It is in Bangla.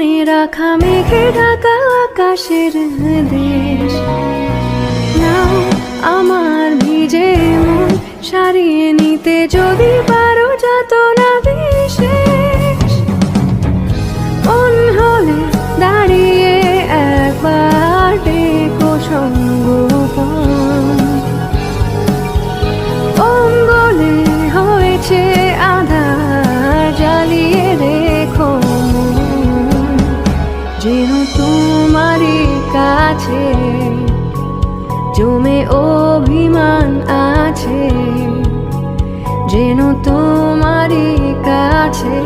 মনে রাখা মেঘে ঢাকা আকাশের দেশ। নাও আমার ভিজে মন সারিয়ে নিতে যদি পারো যাতনা বিশেষ। মন হলে দাঁড়িয়ে একবার ডেকো সঙ্গোপন। অঙ্গলে হয়েছে আধার জ্বালিয়ে রেখো মন। যেন তোমারই কাছে জমে অভিমান আছে, যেন তোমারই কাছে